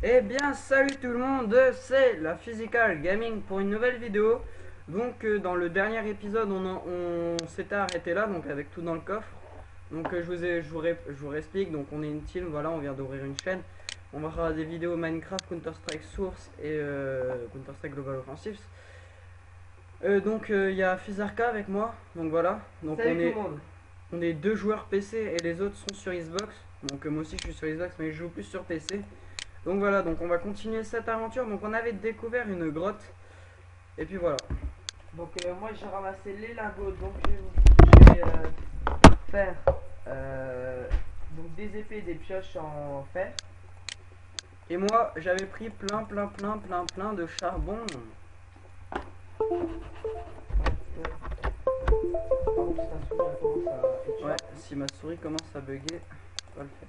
Eh bien salut tout le monde, c'est la Physical Gaming pour une nouvelle vidéo. Donc dans le dernier épisode on s'était arrêté là, donc avec tout dans le coffre. Donc je vous réexplique, donc on est une team, voilà, on vient d'ouvrir une chaîne. On va faire des vidéos Minecraft, Counter-Strike Source et Counter-Strike Global Offensive. Donc il y a Fizarka avec moi, donc voilà. Donc Salut tout le monde. on est deux joueurs PC et les autres sont sur Xbox. Donc moi aussi je suis sur Xbox mais je joue plus sur PC. Donc voilà, donc on va continuer cette aventure. Donc on avait découvert une grotte. Et puis voilà. Donc moi j'ai ramassé les lingots, donc je vais faire donc des épées, des pioches en fer. Et moi j'avais pris plein de charbon. Par contre si ta souris elle commence à être Ouais, short. si ma souris commence à bugger, on va le faire.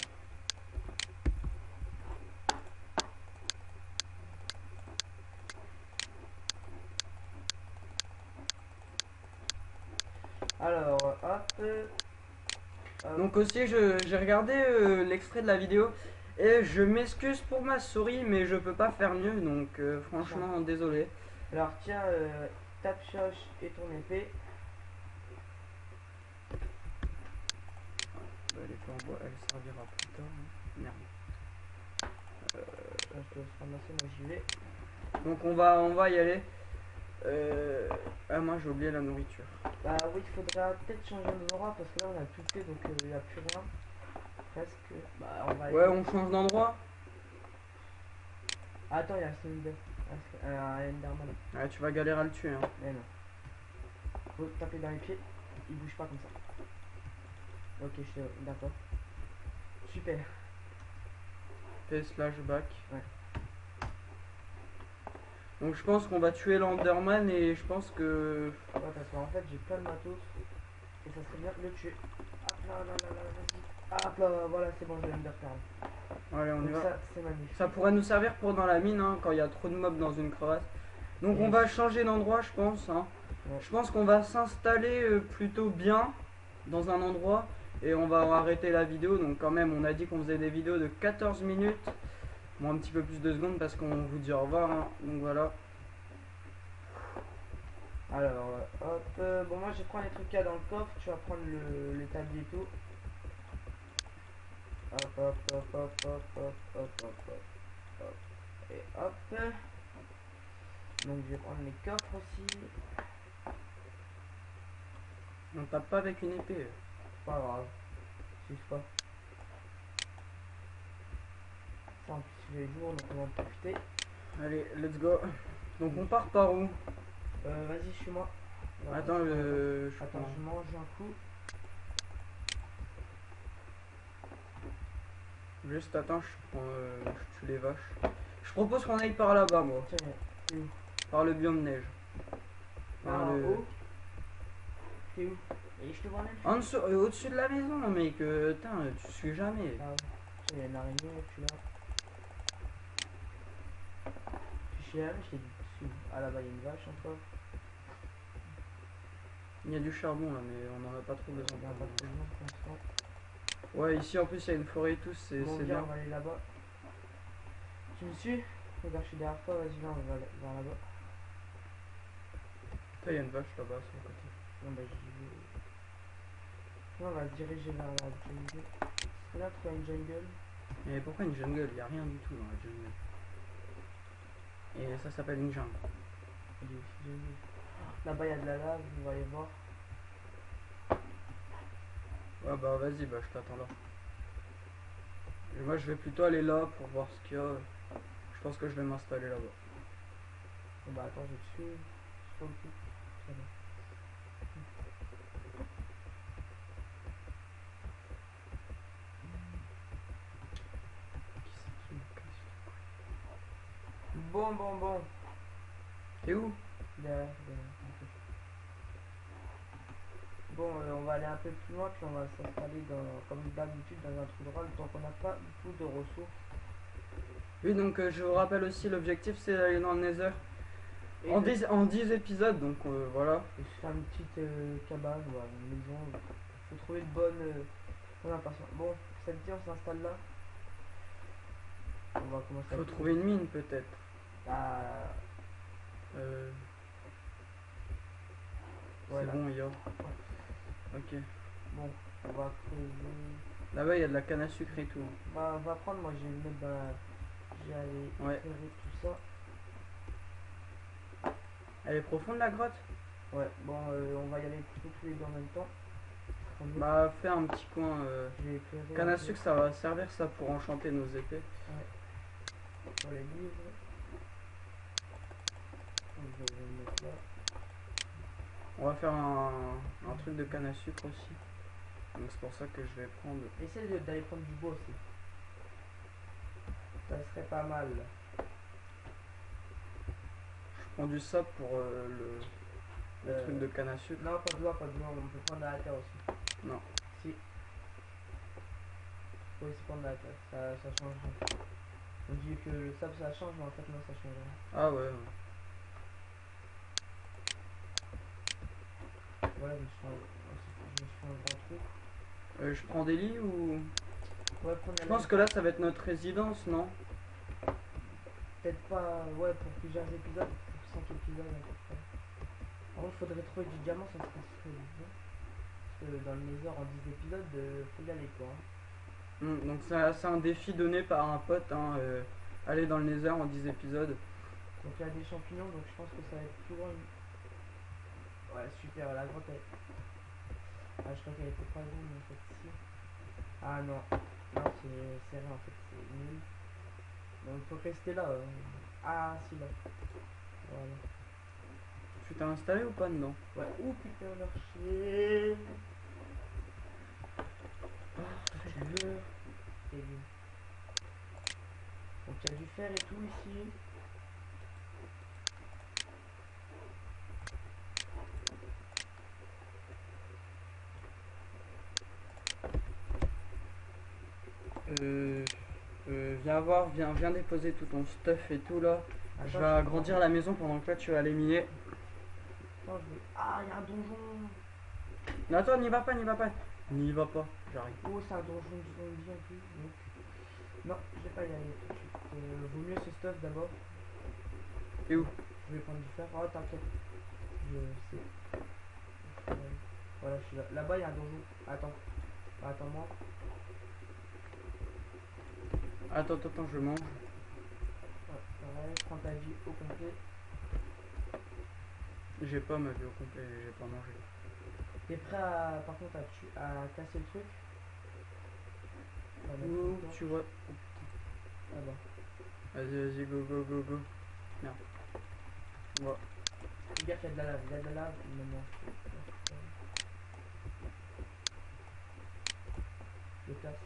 Alors hop. Donc aussi j'ai regardé l'extrait de la vidéo. Et je m'excuse pour ma souris mais je peux pas faire mieux. Donc franchement désolé. Alors tiens ta pioche et ton épée. Elle est pas en bois, elle servira plus tard. Merde. Là, je te laisse ramasser, moi j'y vais. Donc on va y aller. Ah moi j'ai oublié la nourriture. Bah oui, il faudra peut-être changer d'endroit parce que là on a tout fait donc il n'y a plus rien. Presque. Bah on va Ouais, on change d'endroit. Attends, il y a un Slender. Un Enderman. Ouais, tu vas galérer à le tuer. Hein. Mais non. Faut taper dans les pieds. Il bouge pas comme ça. Ok, je suis d'accord. Super. P/back. Ouais. Donc je pense qu'on va tuer l'Enderman et je pense que... Ouais, parce qu'en fait, j'ai plein de matos. Et ça serait bien de le tuer. Hop là, là, là, là, vas-y. Hop là, voilà, c'est bon, j'ai l'Enderpearl. Allez, on y Donc va. ça, c'est magnifique. Ça pourrait nous servir pour dans la mine, hein, quand il y a trop de mobs dans une crevasse. Donc on va changer d'endroit, je pense. Hein. Ouais. Je pense qu'on va s'installer plutôt bien dans un endroit. Et on va arrêter la vidéo. Donc quand même, on a dit qu'on faisait des vidéos de 14 minutes. Bon, un petit peu plus de secondes parce qu'on vous dit au revoir. Hein. Donc voilà. Alors, hop. Bon, moi, je prends les trucs qu'il y a dans le coffre. Tu vas prendre le tablier et tout. Hop, hop, hop, hop, hop, hop, hop, hop, hop, hop. Et hop. Donc, je vais prendre les coffres aussi. On tape pas avec une épée. Pas grave. Je sais pas. Ça, en plus, il est jour, donc on va en profiter. Allez, let's go. Donc on part par où? Vas-y, suis-moi. Attends, Attends, je mange un coup. Juste attends, je tue les vaches. Je propose qu'on aille par là-bas, moi. Tiens, t'es où? Par le biome neige. Là, Par en le... haut. T'es où? Et je te vois même. En dessous, au-dessus de la maison, mec. Putain, tu suis jamais. Ah ouais. Tiens, il y a une araignée, je suis là. Je suis là, je t'ai dit dessus. Ah là-bas, il y a une vache encore. Il y a du charbon là, mais on en a pas trop besoin. On a pas trop besoin pour l'instant. Ouais, ici en plus il y a une forêt et tout, c'est Bon, viens, bien. on va aller là-bas. Tu me suis? Regarde, je suis derrière toi, vas-y, viens, on va vers là-bas. Putain, il y a une vache là-bas sur le côté. Non, bah j'y vais. Non, on va se diriger vers la jungle. Là, tu as une jungle. Mais pourquoi une jungle? Il y a rien du tout dans la jungle. Et ça s'appelle une jungle. Là-bas, il y a de la lave, on va aller voir. Ouais, bah vas-y, bah je t'attends là. Et moi je vais plutôt aller là pour voir ce qu'il y a. Je pense que je vais m'installer là-bas. Bon, bah attends, je te suis. Sur le coup. Ça va. Bon, bon, bon. T'es où? Derrière. Bon, on va aller un peu plus loin, puis on va s'installer comme d'habitude dans un trou de rôle, tant qu'on n'a pas beaucoup de ressources. Oui, donc je vous rappelle aussi, l'objectif c'est d'aller dans le Nether Et en 10 épisodes, donc voilà. Et se faire une petite cabane, ou une maison. Faut trouver une bonne emplacement. Bon, ça te dit, on s'installe là. On va commencer Faut à trouver une mine peut-être. Ah, C'est voilà. bon, il y a. Ok. Bon, on va creuser. Là-bas, il y a de la canne à sucre et tout. Bah, on va prendre, moi je vais le mettre dans la... J'allais Ouais. éclairer tout ça. Elle est profonde la grotte? Ouais, bon, on va y aller plutôt tous les deux en même temps. Bah, fais un petit coin. Je vais éclairer Canne un à peu. sucre, ça va servir ça pour enchanter nos épées. Ouais. Pour les livres. Donc, je vais le mettre là. On va faire un truc de canne à sucre aussi. Donc c'est pour ça que je vais prendre. Essaye d'aller prendre du bois aussi. Ça serait pas mal. Je prends du sable pour le truc de canne à sucre. Non, pas de bois, pas de bois. On peut prendre à la terre aussi. Non. Si. Faut aussi prendre à la terre. Ça change rien. On dit que le sable ça change, mais en fait non, ça change rien. Ah ouais. Voilà, je me suis fait un grand trou. Je prends des lits ou. Ouais, prendre Je pense que là ça va être notre résidence, non? peut-être pas, ouais, pour plusieurs épisodes, pour 5 épisodes à peu près. Par contre, faudrait trouver du diamant, ça serait bien. Parce que dans le Nether, en 10 épisodes, faut y aller quoi. Donc c'est un défi donné par un pote, hein, aller dans le Nether en 10 épisodes. Donc il y a des champignons, donc je pense que ça va être toujours une... Ouais, super, la grotte elle... Ah, je crois qu'elle était pas grande en fait ici. Ah non, non c'est rien en fait, c'est nul. Donc il faut rester là. Ah si là. Voilà. Tu t'es installé ou pas dedans? Ouais, ouh putain l'archer. Tu veux. C'est bien. Donc il y a du fer et tout ici. Viens voir, viens déposer tout ton stuff et tout là. Attends, Je vais agrandir la maison pendant que là tu vas aller miner. Attends, je vais... Ah, il y a un donjon. Non, attends, n'y va pas, n'y va pas. N'y va pas, j'arrive. Oh, c'est un donjon de zombie en plus. Donc... Non, je vais pas y aller tout de suite. Vaut mieux ce stuff d'abord. Et où? Je vais prendre du fer. Oh, t'inquiète. Je sais. Voilà, je suis là. Là-bas, il y a un donjon. Attends. Attends-moi. Attends, je mange. Ouais, pareil, prends ta vie au complet. J'ai pas ma vie au complet, j'ai pas mangé. T'es prêt à, par contre, à casser le truc? Où tu vois? Ah bah. Vas-y, go. Merde. Ouais. Fais gaffe, il y a de la lave, il y a de la lave. Maintenant. Je casse.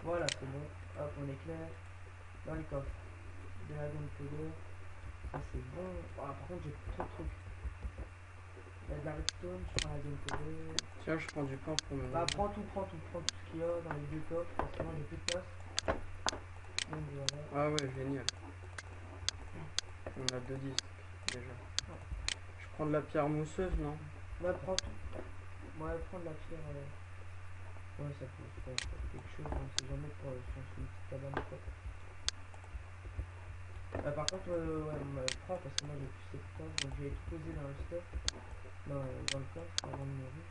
Voilà, c'est bon. Hop, on éclaire. Dans les coffres. De la gunpowder. Ça c'est bon. Ah, par contre, j'ai trop de trucs. Il y a de la redstone, je prends la gunpowder. Tiens, je prends du pain pour me. Bah, prends tout ce qu'il y a dans les deux coffres. Parce que moi j'ai plus de place. Donc voilà. Ah ouais, génial. On a 2 disques déjà. Je prends de la pierre mousseuse, non? Ouais, prends tout. Ouais, prends de la pierre. Ouais, ça peut faire quelque chose, on sait jamais pour si on se fait une petite cabane ou quoi. Par contre, ouais, on me prend parce que moi j'ai plus cette place, donc je vais tout poser dans le stuff, dans le coffre avant de mourir.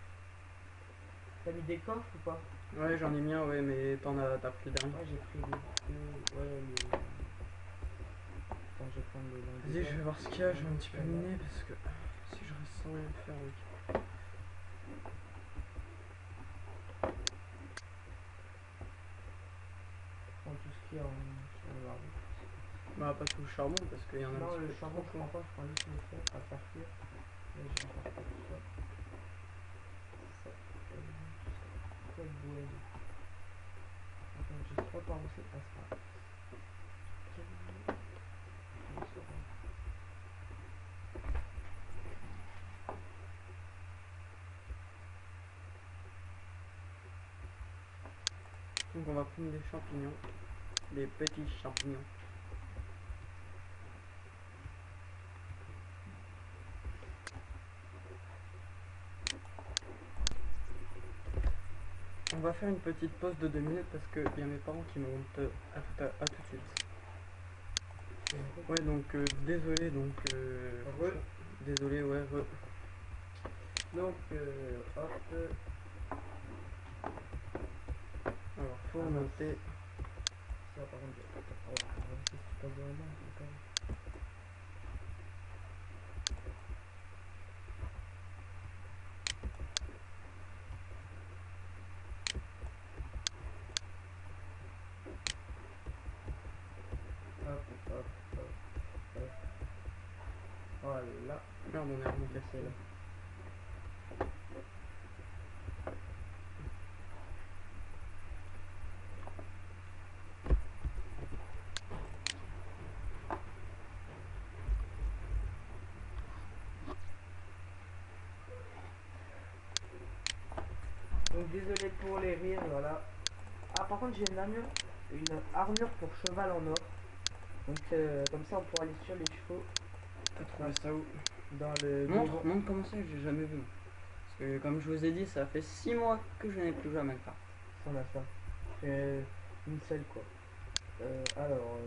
T'as mis des coffres ou pas? Ouais, j'en ai mis un, ouais, mais t'as pris le dernier. Ouais, j'ai pris les deux, ouais, les... Attends, je vais prendre les lingots. Vas-y, je vais voir ce qu'il y a, je vais un petit peu miner parce que si je reste sans rien faire, oui. Prends tout ce qu'il y a sur la route. Bah, pas tout le charbon parce qu'il y en a un Non, petit le peu charbon, trop, je prends pas, je prends juste le fer à faire cuire. Là, je vais faire tout ça. Ça, quoi de bois. Attends, je sais pas par où c'est. Ah, c'est pas grave. Donc on va prendre des champignons, des petits champignons. va faire une petite pause de 2 minutes parce que il y a mes parents qui me montent à tout de suite. Ouais, donc désolé, donc désolé, ouais, Donc, hop. alors faut noter. Ça, par contre, on va essayer de pas voir là, c'est pas hop, hop, hop, hop. Voilà. Merde, on est remonté là. Donc désolé pour les rires, voilà. Ah par contre j'ai une armure pour cheval en or. Donc comme ça on pourra aller sur les chevaux. T'as trouvé ça où? Dans le montre comment c'est, j'ai jamais vu. Parce que comme je vous ai dit, ça fait 6 mois que je n'ai plus jamais carte. On a ça. Une seule quoi. Alors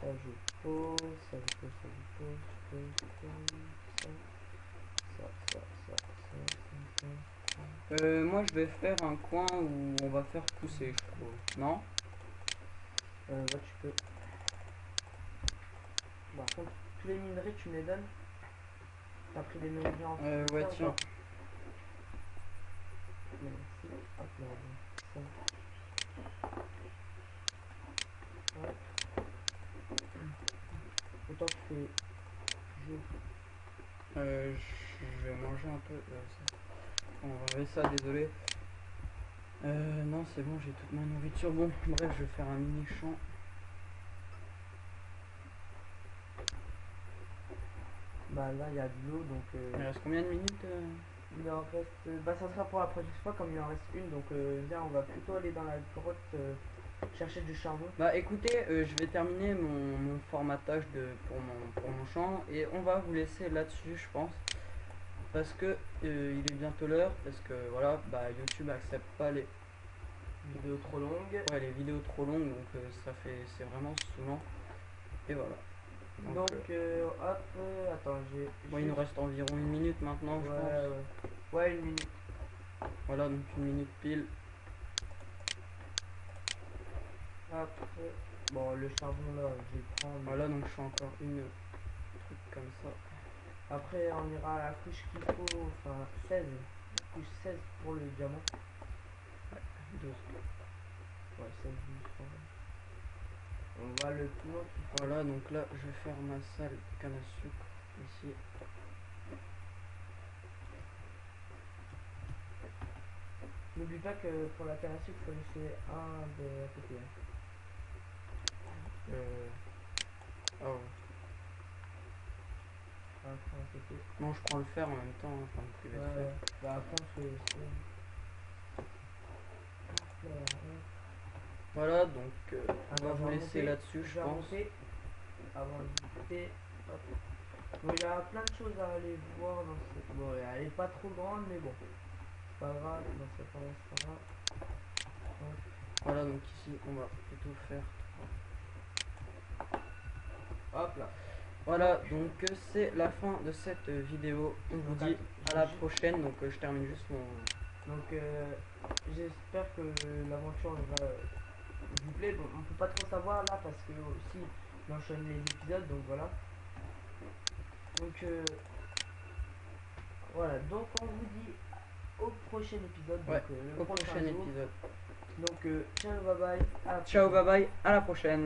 ça je pose, ça je pose, ça je pose, ça. Moi je vais faire un coin où on va faire pousser, je trouve. Non? Ouais, tu peux. Par contre, tous les minerais tu me les donnes? T'as pris des minerais en ouais, tiens. Merci. Hop là, ça. Ouais. Autant que c'est jour. Je vais manger un peu. Ça. On va enlever ça, désolé. Non, c'est bon, j'ai toute ma nourriture. Bon, bref, je vais faire un mini champ. Bah là, il y a de l'eau, donc... Il reste combien de minutes Il en reste... Bah ça sera pour la prochaine fois, comme il en reste une, donc viens, on va plutôt aller dans la grotte chercher du charbon. Bah écoutez, je vais terminer mon formatage pour mon champ et on va vous laisser là-dessus, je pense. Parce que il est bientôt l'heure, parce que voilà, bah YouTube accepte pas les vidéos trop longues. Ouais, les vidéos trop longues, donc c'est vraiment saoulant. Et voilà. Donc hop, attends, bon, il nous reste environ 1 minute maintenant, je pense. Ouais, 1 minute. Voilà, donc 1 minute pile. Hop. Bon, le charbon là, je vais prendre. Voilà, donc je fais encore une truc comme ça. Après, on ira à la couche qu'il faut, enfin 16. La couche 16 pour le diamant. Ouais, 12. Ouais, 16, 12. On va le plus loin qu'il faut. Voilà, donc là, je vais faire ma salle canne à sucre ici. N'oublie pas que pour la canne à sucre, il faut laisser un de à côté. Oh. Non, je prends le fer en même temps, hein, enfin le privé de fer. Bah après on fait voilà, donc on va vous laisser là-dessus, je pense. Avant de quitter. Bon, il y a plein de choses à aller voir dans cette... Bon, elle est pas trop grande, mais bon. C'est pas grave, dans cette c'est pas grave. Voilà, donc ici, on va plutôt faire... Hop là. Voilà, donc c'est la fin de cette vidéo. On vous dit à la prochaine, donc je termine juste mon... Donc j'espère que l'aventure va vous plaît. Bon, on peut pas trop savoir là parce que aussi on enchaîne les épisodes, donc voilà. Donc voilà, donc on vous dit au prochain épisode. Ouais, donc, au prochain épisode. Donc ciao, bye bye. Ciao, bye bye, à la prochaine.